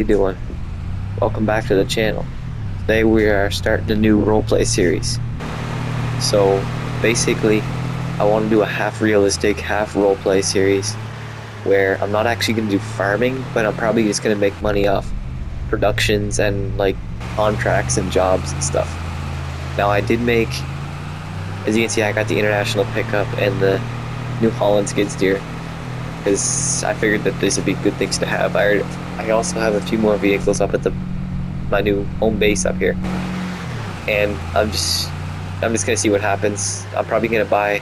you doing? Welcome back to the channel. Today we are starting a new roleplay series. So basically, I want to do a half realistic, half roleplay series where I'm not actually going to do farming, but I'm probably just going to make money off productions and like contracts and jobs and stuff. Now I did make, as you can see, I got the international pickup and the New Holland skid steer because I figured that these would be good things to have. I also have a few more vehicles up at my new home base up here, and I'm just gonna see what happens. I'm probably gonna got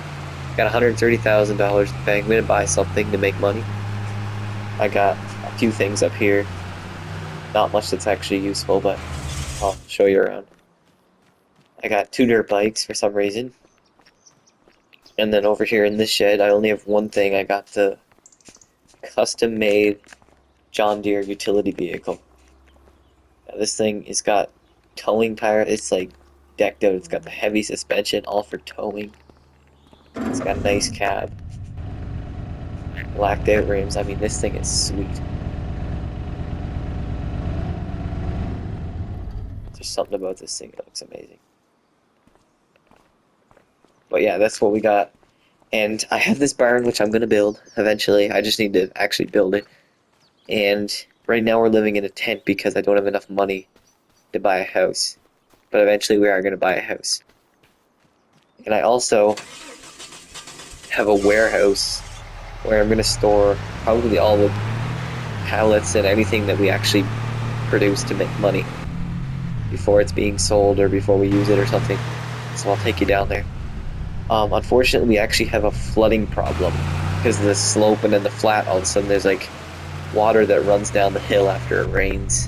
$130,000 in the bank. I'm gonna buy something to make money. I got a few things up here, not much that's actually useful, but I'll show you around. I got 2 dirt bikes for some reason, and then over here in this shed, I only have one thing. I got the custom-made John Deere utility vehicle. Now, this thing has got towing power. It's like decked out. It's got the heavy suspension, all for towing. It's got a nice cab, blacked out rims. I mean, this thing is sweet. There's something about this thing that looks amazing. But yeah, that's what we got. And I have this barn which I'm gonna build eventually. I just need to actually build it. And right now we're living in a tent because I don't have enough money to buy a house. But eventually we are gonna buy a house. And I also have a warehouse where I'm gonna store probably all the pallets and anything that we actually produce to make money before it's being sold or before we use it or something. So I'll take you down there. Unfortunately, we actually have a flooding problem because of the slope and then the flat. All of a sudden, there's like water that runs down the hill after it rains,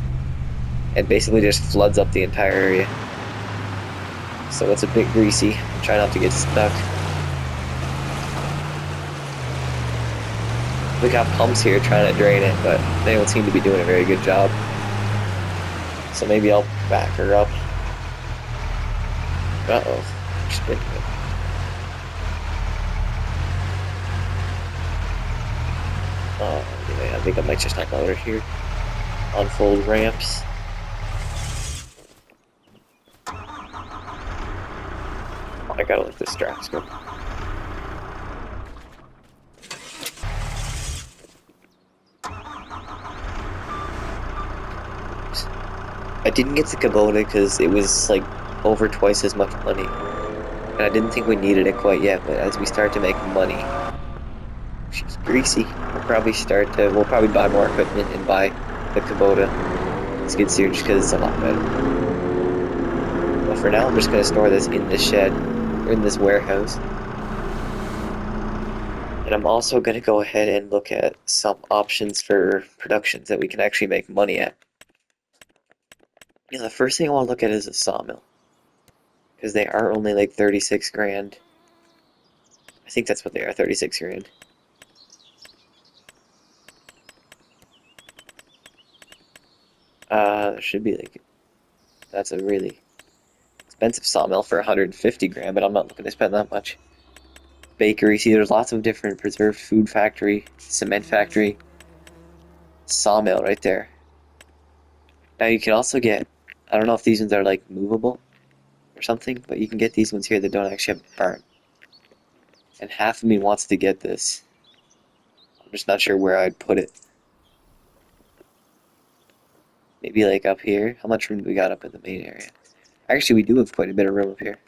and basically just floods up the entire area. So it's a bit greasy. Try not to get stuck. We got pumps here trying to drain it, but they don't seem to be doing a very good job. So maybe I'll back her up. Uh-oh. Anyway, I think I might just unload her here. Unfold ramps. I gotta let this straps go. I didn't get the Kubota because it was like over twice as much money. And I didn't think we needed it quite yet, but as we start to make money, she's greasy. We'll probably buy more equipment and buy the Kubota skid steer just because it's a lot better. But for now, I'm just going to store this in this shed, or in this warehouse. And I'm also going to go ahead and look at some options for productions that we can actually make money at. The first thing I want to look at is a sawmill. Because they are only like 36 grand. I think that's what they are, 36 grand. There should be like, that's a really expensive sawmill for 150 grand, but I'm not looking to spend that much. Bakery, see there's lots of different preserved food factory, cement factory, sawmill right there. Now you can also get, I don't know if these ones are like movable or something, but you can get these ones here that don't actually have a barn. And half of me wants to get this. I'm just not sure where I'd put it. Maybe like up here. How much room do we got up in the main area? Actually, we do have quite a bit of room up here.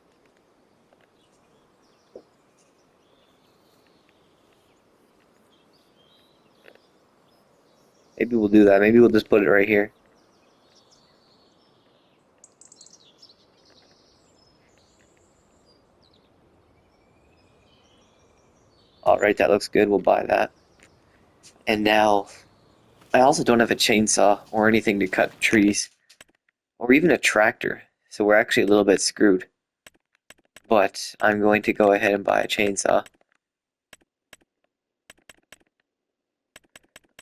Maybe we'll do that. Maybe we'll just put it right here. Alright, that looks good. We'll buy that. And now, I also don't have a chainsaw or anything to cut trees. Or even a tractor. So we're actually a little bit screwed. But I'm going to go ahead and buy a chainsaw.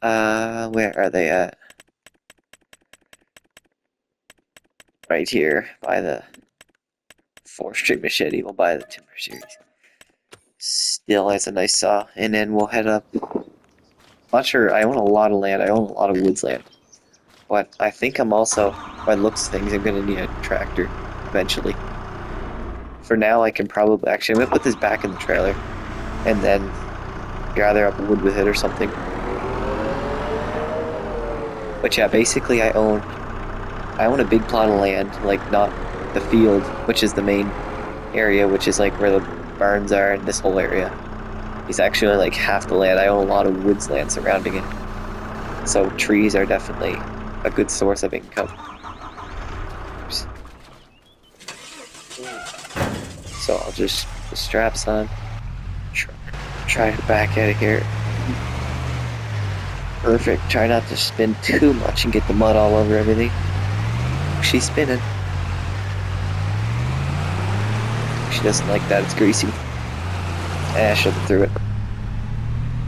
Where are they at? Right here, by the forestry machete. We'll buy the timber series. Still, that's a nice saw. And then we'll head up. Not sure, I own a lot of land. I own a lot of woods land. But I think I'm also, by the looks of things, I'm gonna need a tractor eventually. For now, I can probably actually I'm gonna put this back in the trailer, and then gather up wood with it or something. But yeah, basically I own a big plot of land, like not the field, which is the main area, which is like where the barns are and this whole area. It's actually only like half the land. I own a lot of woods land surrounding it. So trees are definitely a good source of income. Oops. So I'll just put the straps on. Try to back out of here. Perfect. Try not to spin too much and get the mud all over everything. She's spinning. She doesn't like that. It's greasy. I should have threw it.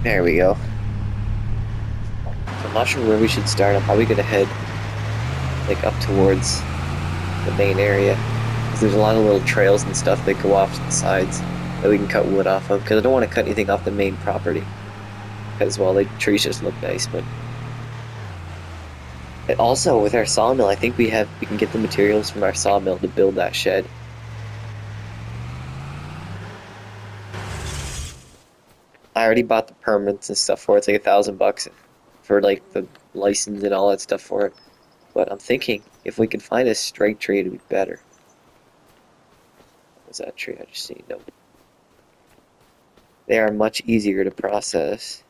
There we go. So I'm not sure where we should start. I'm probably gonna head like up towards the main area. Because there's a lot of little trails and stuff that go off to the sides that we can cut wood off of. Because I don't want to cut anything off the main property. Because, well, the trees just look nice, but... And also, with our sawmill, I think we can get the materials from our sawmill to build that shed. I already bought the permits and stuff for it. It's like $1,000 for like the license and all that stuff for it. But I'm thinking if we could find a straight tree, it'd be better. What was that tree I just seen? Nope. They are much easier to process.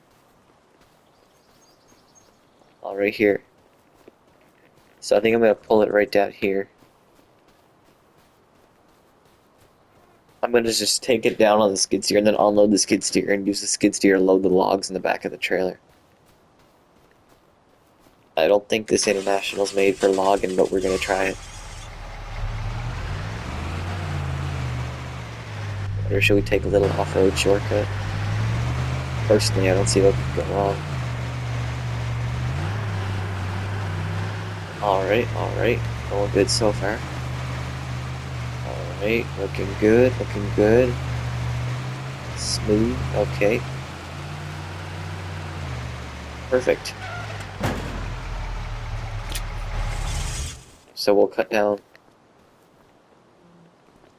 All right here. So I think I'm gonna pull it right down here. I'm gonna just take it down on the skid steer and then unload the skid steer and use the skid steer to load the logs in the back of the trailer. I don't think this International's made for logging, but we're gonna try it. Or should we take a little off-road shortcut? Personally, I don't see what could go wrong. Alright. Going good so far. Alright, looking good. Smooth, okay. Perfect. So we'll cut down.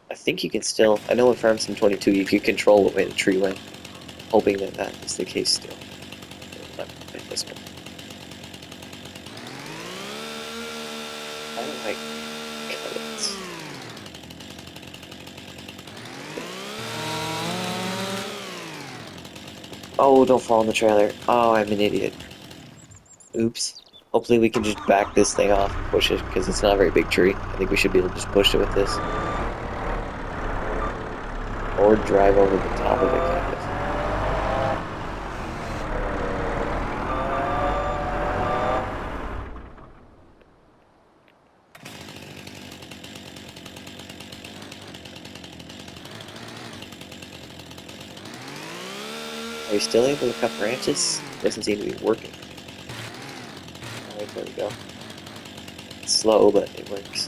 I think you can still, I know in Farm Sim 22 you can control what way the tree went. Hoping that that is the case still. This one. I don't like cuts. Oh, don't fall in the trailer. Oh, I'm an idiot. Oops. Hopefully we can just back this thing off and push it, because it's not a very big tree. I think we should be able to just push it with this. Or drive over the top of it, kind of. Are you still able to cut branches? Doesn't seem to be working. Alright, there we go. It's slow, but it works.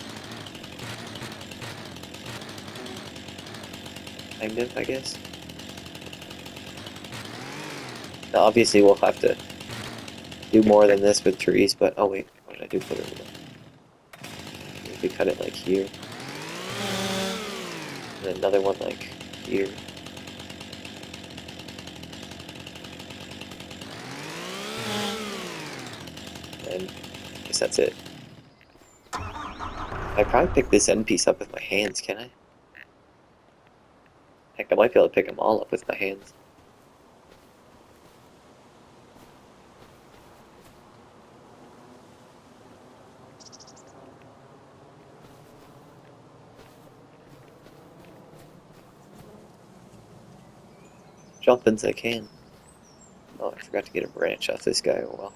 Kind of, I guess. Now, obviously, we'll have to do more than this with trees, but oh wait, what did I do? Put it in? Maybe cut it like here, and another one like here. And I guess that's it. I probably pick this end piece up with my hands, can I? Heck, I might be able to pick them all up with my hands. Jump as I can. Oh, I forgot to get a branch off this guy. Oh well.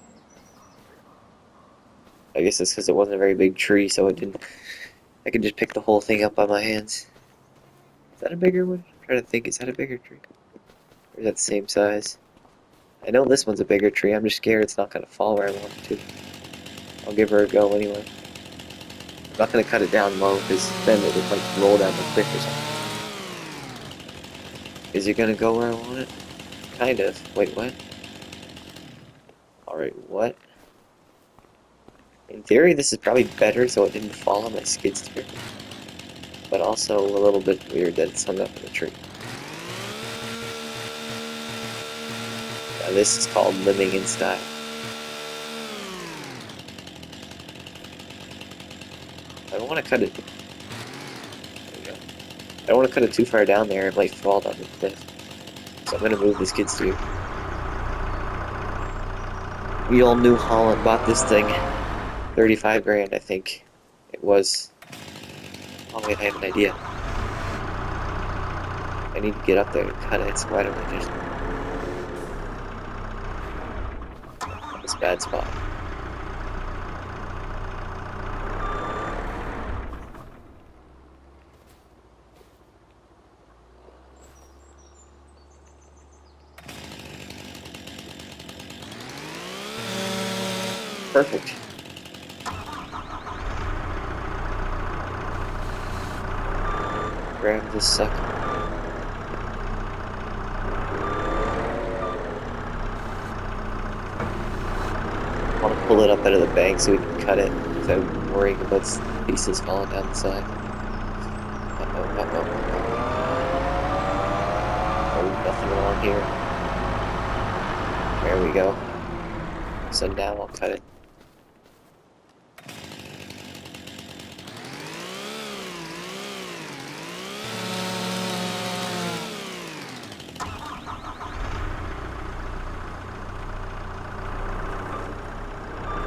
I guess it's because it wasn't a very big tree, so it didn't. I could just pick the whole thing up by my hands. Is that a bigger one? I'm trying to think, is that a bigger tree? Or is that the same size? I know this one's a bigger tree, I'm just scared it's not going to fall where I want it to. I'll give her a go anyway. I'm not going to cut it down low, because then it would like roll down the cliff or something. Is it going to go where I want it? Kind of. Wait, what? Alright, what? In theory, this is probably better so it didn't fall on my skid steer, but also a little bit weird that it's hung up in the tree. Now this is called living in style. I don't want to cut it. There we go. I don't want to cut it too far down there, it might fall down the cliff. So I'm going to move the skid steer. We all New Holland bought this thing 35 grand, I think it was. Oh wait, I have an idea. I need to get up there to cut it, so why don't I just... This bad spot. Perfect. Grab this sucker. I want to pull it up out of the bank so we can cut it without worrying about pieces falling down the side. Uh-oh, uh-oh. Oh, nothing wrong here. There we go. So now I'll cut it.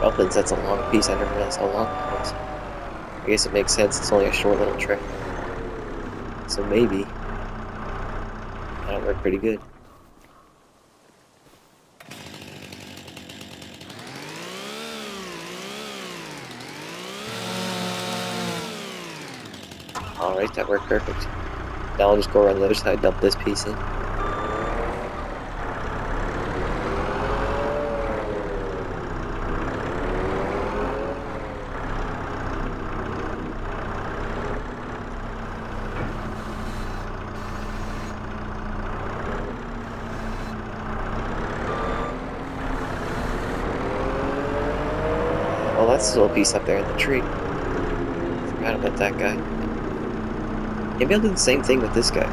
Well, since that's a long piece, I didn't realize how long it was. I guess it makes sense, it's only a short little trick. So maybe that'll work pretty good. Alright, that worked perfect. Now I'll just go around the other side, dump this piece in. Well, that's still a piece up there in the tree. Forgot about that guy. Maybe I'll do the same thing with this guy.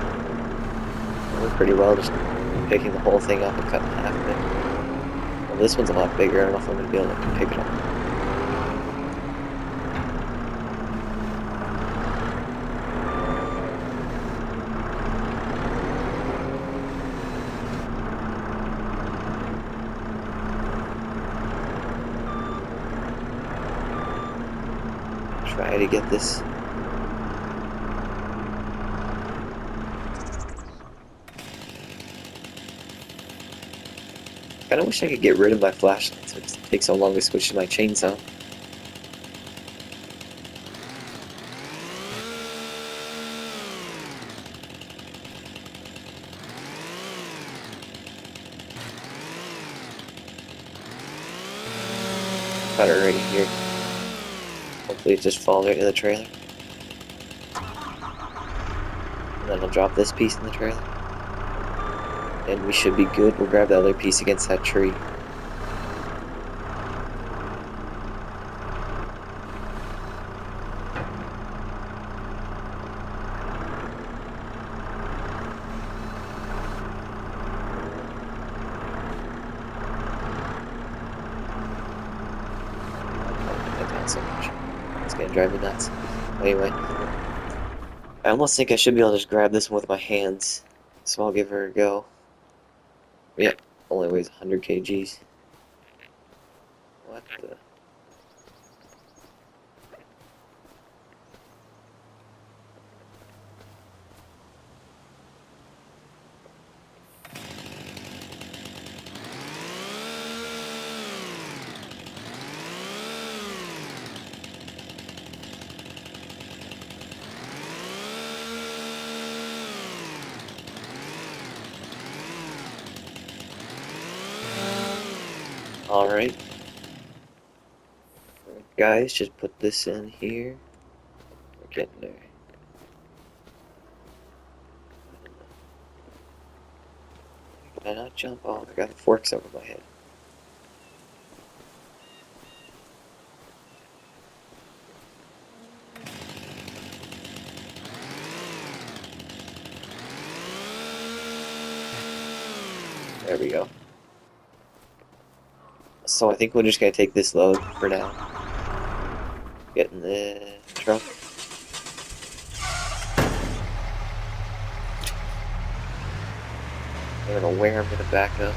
It'll work pretty well, just picking the whole thing up and cutting half of it. Well, this one's a lot bigger, I don't know if I'm going to be able to pick it up. Try to get this. Kinda wish I could get rid of my flashlight so it takes so long to switch to my chainsaw. Got it right here. Hopefully it just falls right into the trailer. And then I'll drop this piece in the trailer. And we should be good. We'll grab the other piece against that tree. So much. It's gonna drive me nuts. Anyway, I almost think I should be able to just grab this one with my hands. So I'll give her a go. Yep, only weighs 100 kgs. What the? Alright. Guys, just put this in here. We're getting there. Can I not jump? Oh, I got the forks over my head. There we go. So I think we're just gonna take this load for now. Get in the truck. I don't know where I'm gonna back up.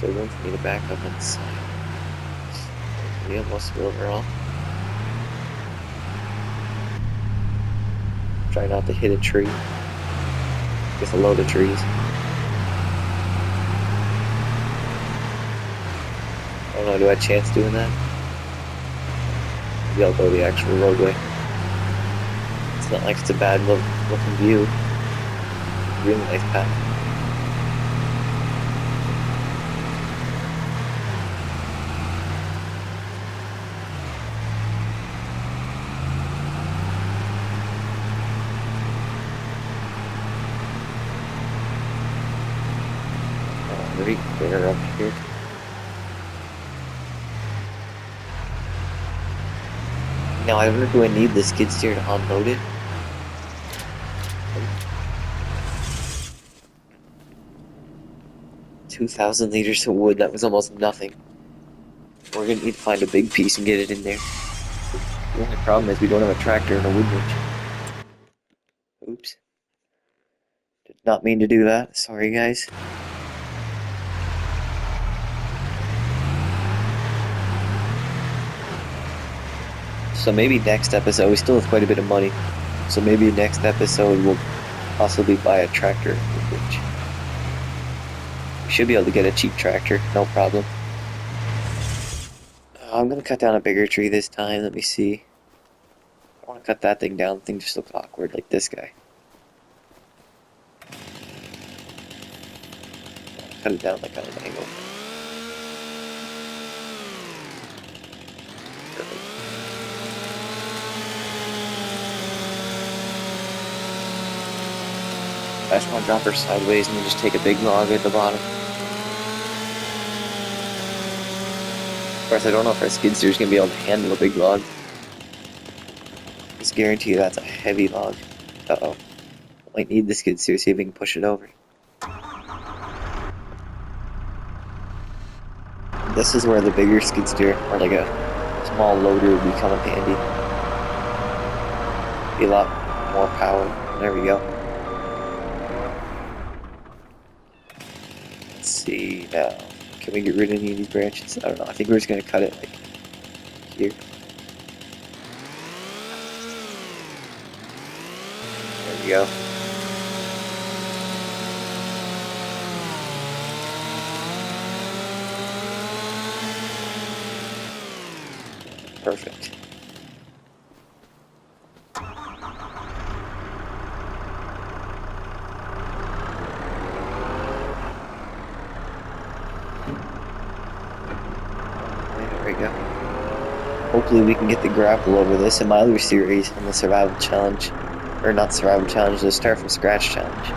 So room for me to back up on the side. We almost spilled her off. Try not to hit a tree with a load of trees. I don't know, do I have a chance doing that? Maybe I'll go the actual roadway. It's not like it's a bad looking view. Really nice path. Very clear up here. Now I wonder, do I need the skid steer to unload it? 2,000 liters of wood, that was almost nothing. We're gonna need to find a big piece and get it in there. The only problem is we don't have a tractor and a wood winch. Oops. Did not mean to do that, sorry guys. So maybe next episode, we still have quite a bit of money. So maybe next episode we'll possibly buy a tractor and wood winch. We should be able to get a cheap tractor, no problem. I'm gonna cut down a bigger tree this time, let me see. I wanna cut that thing down, the thing just looks awkward like this guy. Cut it down like on an angle. Perfect. I just want to drop her sideways and then just take a big log at the bottom. Of course, I don't know if our skid steer is going to be able to handle a big log. I just guarantee you that's a heavy log. Uh-oh. Might need the skid steer, see if we can push it over. This is where the bigger skid steer, or like a small loader, would become handy. Be a lot more power. There we go. Let's see now. Can we get rid of any of these branches? I don't know. I think we're just gonna cut it like here. There we go. Perfect. There we go. Hopefully we can get the grapple over this. In my other series, on the survival challenge, or not survival challenge, the start from scratch challenge,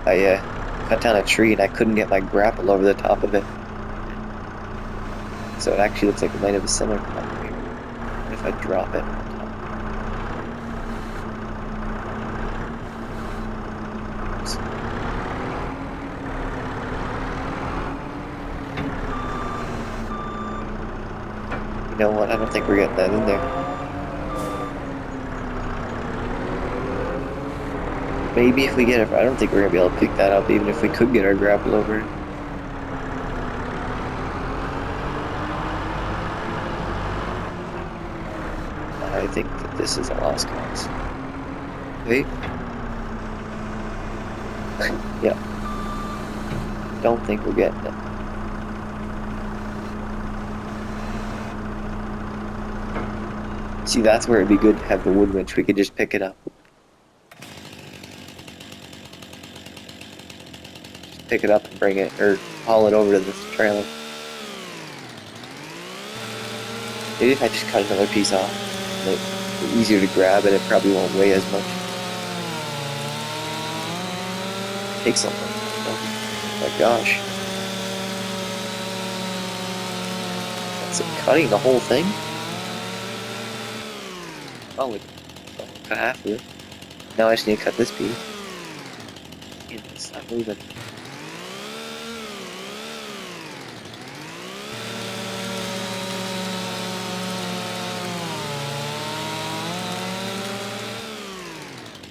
I cut down a tree and I couldn't get my grapple over the top of it. So it actually looks like it might have a similar problem here. What if I drop it on top? Oops. You know what? I don't think we're getting that in there. Maybe if we get it, I don't think we're gonna be able to pick that up, even if we could get our grapple over it. I think that this is a lost cause. Wait. Yeah. Don't think we're getting it. See, that's where it'd be good to have the wood winch. We could just pick it up. Just pick it up and bring it, or haul it over to this trailer. Maybe if I just cut another piece off, like, it's easier to grab and it probably won't weigh as much. Take something. Oh my gosh. That's it, cutting the whole thing? Oh, we cut half of it. Now I just need to cut this piece. It's not moving.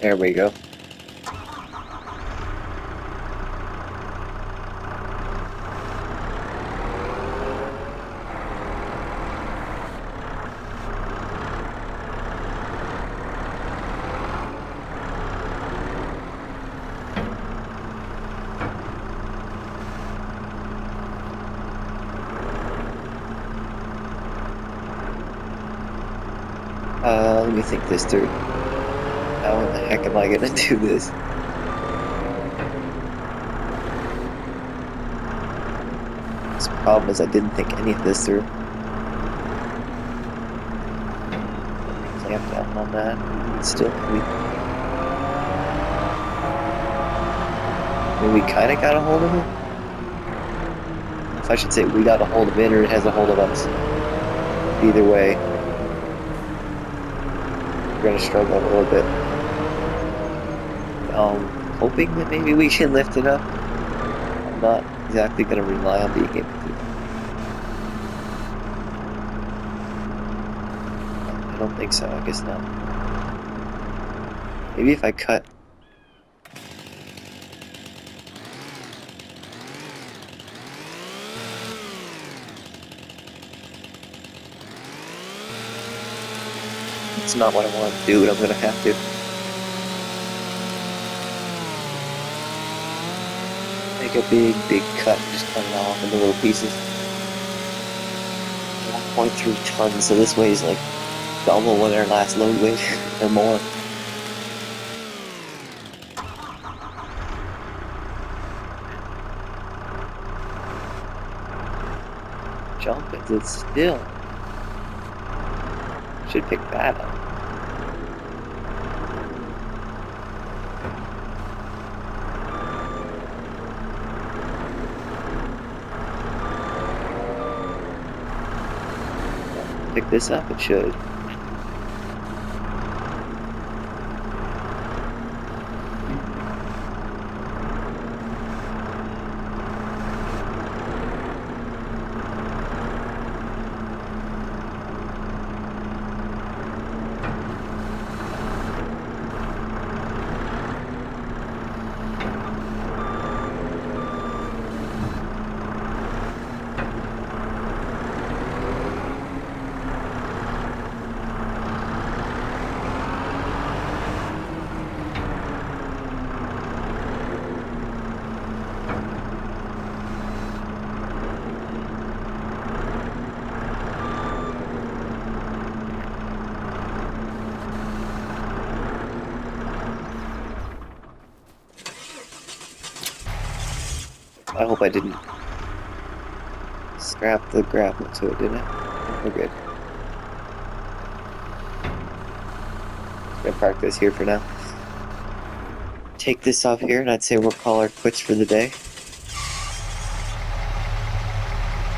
There we go. Let me think this through. How in the heck am I gonna do this? This problem is I didn't think any of this through. Clamp down on that. It's still heavy. I mean, we kind of got a hold of it. If I should say we got a hold of it or it has a hold of us. Either way, we're gonna struggle a little bit. Hoping that maybe we can lift it up. I'm not exactly gonna rely on being able to. I don't think so, I guess not. Maybe if I cut. It's not what I want to do, but I'm gonna have to. Make a big cut and just cut it off into little pieces. 1.3 tons, so this weighs like double what our last load weighed, or more. Jump is it still? Should pick that up. Pick this up, it should. I hope I didn't scrap the grapple to it, did I? We're good. I'm gonna park this here for now. Take this off here, and I'd say we'll call our quits for the day.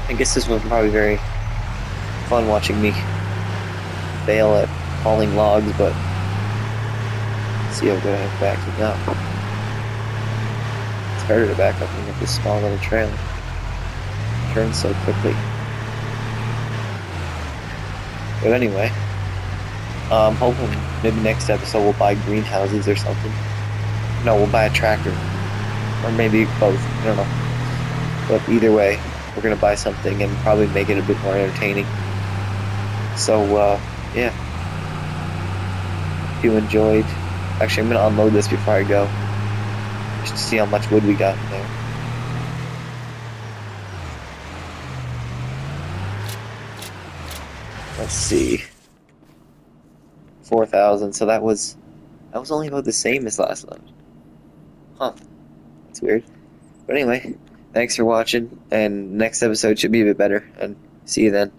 I guess this was probably very fun watching me fail at hauling logs, but see how good I'm backing up. It's harder to back up when you have this small little trailer. It turns so quickly. But anyway, I'm hoping maybe next episode we'll buy greenhouses or something. No, we'll buy a tractor. Or maybe both, I don't know. But either way, we're gonna buy something and probably make it a bit more entertaining. So, yeah. If you enjoyed, actually I'm gonna unload this before I go, just to see how much wood we got in there. Let's see. 4,000, so that was only about the same as last load. Huh. That's weird. But anyway, thanks for watching, and next episode should be a bit better, and see you then.